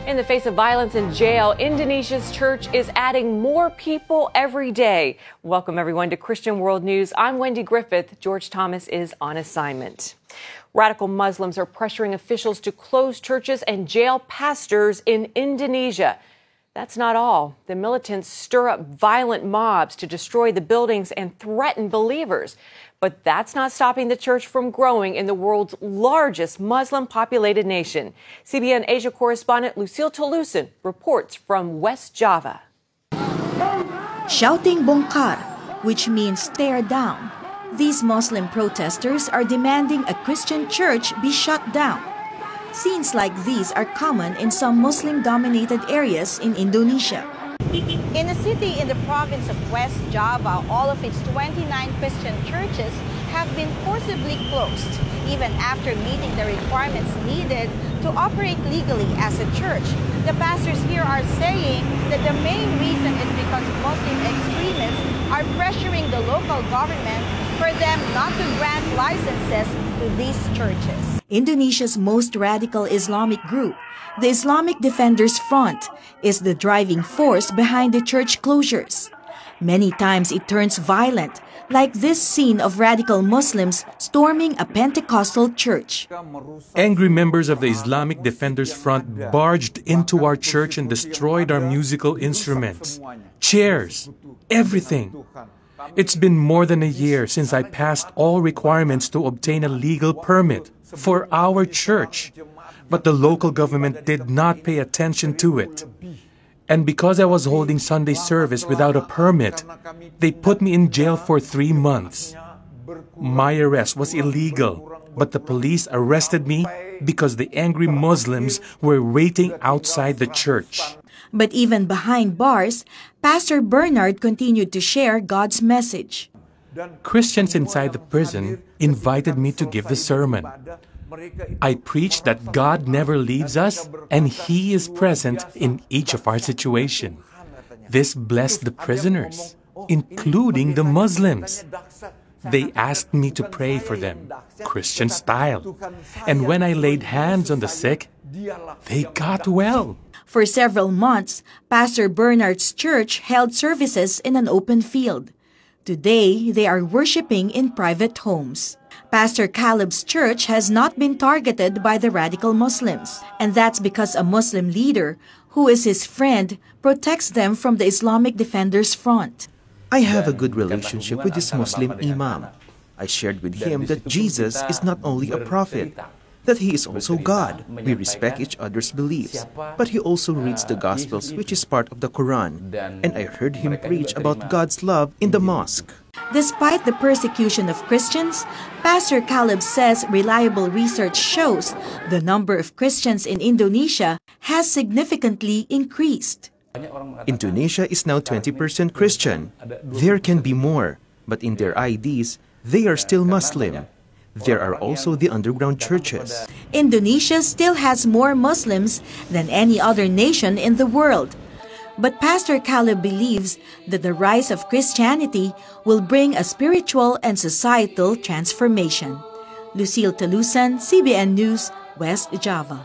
In the face of violence in jail, Indonesia's church is adding more people every day. Welcome, everyone, to Christian World News. I'm Wendy Griffith. George Thomas is on assignment. Radical Muslims are pressuring officials to close churches and jail pastors in Indonesia. That's not all. The militants stir up violent mobs to destroy the buildings and threaten believers. But that's not stopping the church from growing in the world's largest Muslim-populated nation. CBN Asia correspondent Lucille Tolusan reports from West Java. Shouting bongkar, which means tear down, these Muslim protesters are demanding a Christian church be shut down. Scenes like these are common in some Muslim-dominated areas in Indonesia. In a city in the province of West Java, all of its 29 Christian churches have been forcibly closed, even after meeting the requirements needed to operate legally as a church. The pastors here are saying that the main reason is because Muslim extremists are pressuring the local government for them not to grant licenses to these churches. Indonesia's most radical Islamic group, the Islamic Defenders Front, is the driving force behind the church closures. Many times it turns violent, like this scene of radical Muslims storming a Pentecostal church. Angry members of the Islamic Defenders Front barged into our church and destroyed our musical instruments, chairs, everything. It's been more than a year since I passed all requirements to obtain a legal permit for our church, but the local government did not pay attention to it. And because I was holding Sunday service without a permit, they put me in jail for 3 months. My arrest was illegal, but the police arrested me because the angry Muslims were waiting outside the church. But even behind bars, Pastor Bernard continued to share God's message. Christians inside the prison invited me to give the sermon. I preached that God never leaves us and He is present in each of our situations. This blessed the prisoners, including the Muslims. They asked me to pray for them, Christian style. And when I laid hands on the sick, they got well. For several months, Pastor Bernard's church held services in an open field. Today, they are worshiping in private homes. Pastor Caleb's church has not been targeted by the radical Muslims, and that's because a Muslim leader, who is his friend, protects them from the Islamic Defenders Front. I have a good relationship with this Muslim imam. I shared with him that Jesus is not only a prophet, that he is also God. We respect each other's beliefs, but he also reads the Gospels, which is part of the Quran, and I heard him preach about God's love in the mosque. Despite the persecution of Christians, Pastor Caleb says reliable research shows the number of Christians in Indonesia has significantly increased. Indonesia is now 20% Christian. There can be more, but in their IDs, they are still Muslim. There are also the underground churches. Indonesia still has more Muslims than any other nation in the world. But Pastor Caleb believes that the rise of Christianity will bring a spiritual and societal transformation. Lucille Tolusan, CBN News, West Java.